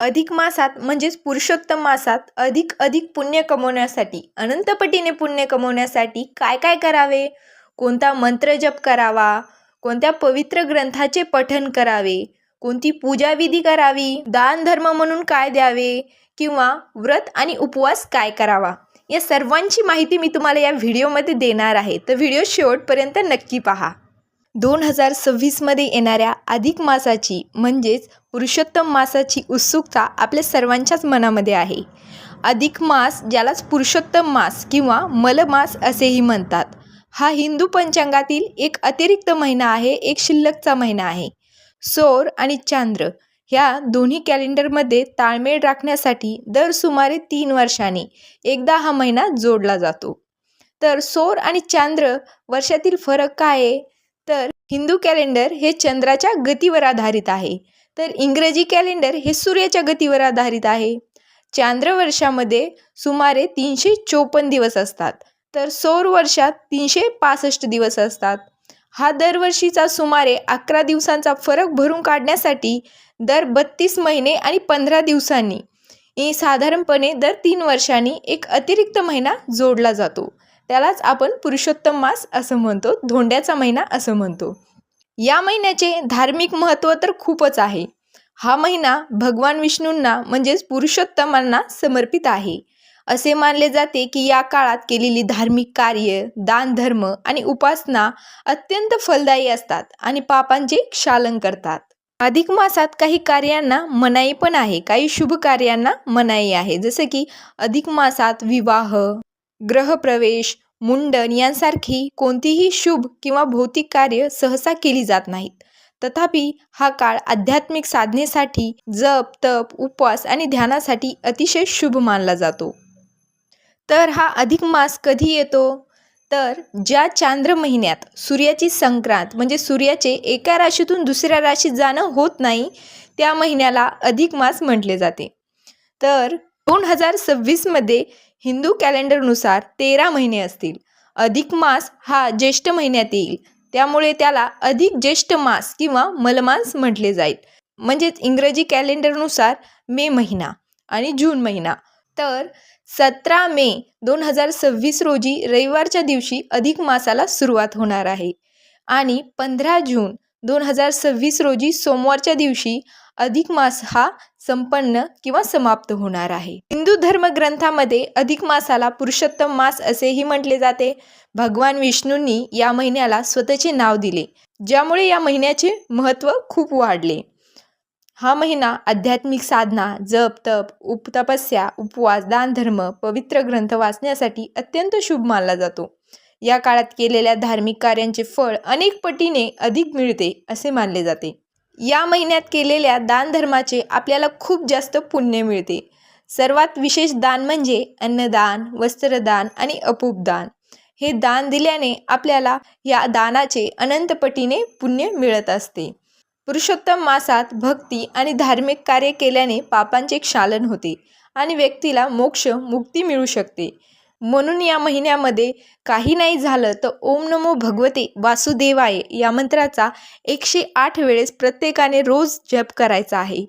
अधिक मासात म्हणजेच पुरुषोत्तम मासात अधिक पुण्य कमवण्यासाठी, अनंतपटीने पुण्य कमवण्यासाठी काय काय करावे, कोणता मंत्र जप करावा, कोणत्या पवित्र ग्रंथाचे पठण करावे, कोणती पूजाविधी करावी, दान धर्म म्हणून काय द्यावे किंवा व्रत आणि उपवास काय करावा, या सर्वांची माहिती मी तुम्हाला या व्हिडिओमध्ये देणार आहे. तर व्हिडिओ शेवटपर्यंत नक्की पहा. 2026मध्ये येणाऱ्या अधिक मासाची म्हणजेच पुरुषोत्तम मासाची उत्सुकता आपल्या सर्वांच्याच मनामध्ये आहे. अधिक मास, ज्यालाच पुरुषोत्तम मास किंवा मलमास असेही म्हणतात, हा हिंदू पंचांगातील एक अतिरिक्त महिना आहे, एक शिल्लकचा महिना आहे. सौर आणि चांद्र ह्या दोन्ही कॅलेंडरमध्ये ताळमेळ राखण्यासाठी दर सुमारे 3 वर्षांनी एकदा हा महिना जोडला जातो. तर सौर आणि चांद्र वर्षातील फरक काय आहे? तर हिंदू कॅलेंडर हे चंद्राच्या गतीवर आधारित आहे, तर इंग्रजी कॅलेंडर हे सूर्याच्या गतीवर आधारित आहे. चांद्र वर्षामध्ये सुमारे 354 दिवस असतात, तर सौर वर्षात 365 दिवस असतात. हा दरवर्षीचा सुमारे 11 दिवसांचा फरक भरून काढण्यासाठी दर 32 महिने आणि 15 दिवसांनी साधारणपणे दर 3 वर्षांनी एक अतिरिक्त महिना जोडला जातो. त्यालाच आपण पुरुषोत्तम मास असं म्हणतो, धोंड्याचा महिना असं म्हणतो. या महिन्याचे धार्मिक महत्त्व तर खूपच आहे. हा महिना भगवान विष्णूंना म्हणजेच पुरुषोत्तमांना समर्पित आहे. असे मानले जाते की या काळात केलेली धार्मिक कार्य, दान धर्म आणि उपासना अत्यंत फलदायी असतात आणि पापांचे क्षालन करतात. अधिक मासात काही कार्यांना मनाई पण आहे, काही शुभ कार्यांना मनाई आहे. जसं की अधिक मासात विवाह, ग्रहप्रवेश, मुंडन यांसारखी कोणतीही शुभ किंवा भौतिक कार्य सहसा केली जात नाहीत. तथापि हा काळ आध्यात्मिक साधनेसाठी, जप, तप, उपवास आणि ध्यानासाठी अतिशय शुभ मानला जातो. तर हा अधिक मास कधी येतो? तर ज्या चांद्र महिन्यात सूर्याची संक्रांत म्हणजे सूर्याचे एका राशीतून दुसऱ्या राशीत जाणं होत नाही, त्या महिन्याला अधिक मास म्हटले जाते. तर 2026मध्ये हिंदू कॅलेंडरनुसार 13 महिने असतील. अधिक मास हा ज्येष्ठ महिन्यात येईल, त्यामुळे त्याला अधिक ज्येष्ठ मास किंवा मलमास म्हटले जाईल. म्हणजेच इंग्रजी कॅलेंडरनुसार मे महिना आणि जून महिना. तर 17 मे 2026 रोजी रविवारच्या दिवशी अधिक मासाला सुरुवात होणार आहे आणि 15 जून 2026 रोजी सोमवारच्या दिवशी अधिक मास हा संपन्न किंवा समाप्त होणार आहे. हिंदू धर्मग्रंथामध्ये अधिक मासाला पुरुषोत्तम मास असेही म्हटले जाते. भगवान विष्णूंनी या महिन्याला स्वतःचे नाव दिले, ज्यामुळे या महिन्याचे महत्त्व खूप वाढले. हा महिना आध्यात्मिक साधना, जप, तप, तपस्या, उपवास, दान धर्म, पवित्र ग्रंथ वाचण्यासाठी अत्यंत शुभ मानला जातो. या काळात केलेल्या धार्मिक कार्यांचे फळ अनेक पटीने अधिक मिळते असे मानले जाते. या महिन्यात केलेल्या दानधर्माचे आपल्याला खूप जास्त पुण्य मिळते. सर्वात विशेष दान म्हणजे अन्नदान, वस्त्रदान आणि अपूपदान. हे दान दिल्याने आपल्याला या दानाचे अनंत पटीने पुण्य मिळत असते. पुरुषोत्तम मासात भक्ती आणि धार्मिक कार्य केल्याने पापांचे क्षालन होते आणि व्यक्तीला मोक्ष, मुक्ती मिळू शकते. म्हणून या महिन्यामध्ये काही नाही झालं तर ओम नमो भगवते वासुदेवाय या मंत्राचा 108 वेळेस प्रत्येकाने रोज जप करायचा आहे.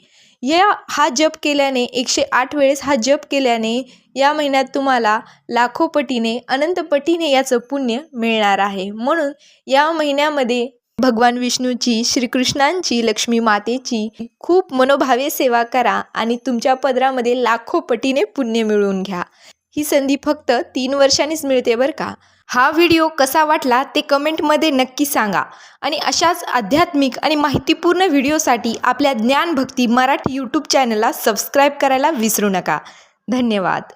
हा जप केल्याने 108 वेळेस हा जप केल्याने या महिन्यात तुम्हाला लाखो पटीने, अनंत पटीने याचं पुण्य मिळणार आहे. म्हणून या महिन्यामध्ये भगवान विष्णूची, श्रीकृष्णांची, लक्ष्मी मातेची खूप मनोभावे सेवा करा आणि तुमच्या पदरामध्ये लाखो पटीने पुण्य मिळवून घ्या. ही संधी फक्त 3 वर्षांनीच मिळते बरं का. हा व्हिडिओ कसा वाटला ते कमेंटमध्ये नक्की सांगा आणि अशाच आध्यात्मिक आणि माहितीपूर्ण व्हिडिओसाठी आपल्या ज्ञानभक्ती मराठी यूट्यूब चॅनलला सबस्क्राईब करायला विसरू नका. धन्यवाद.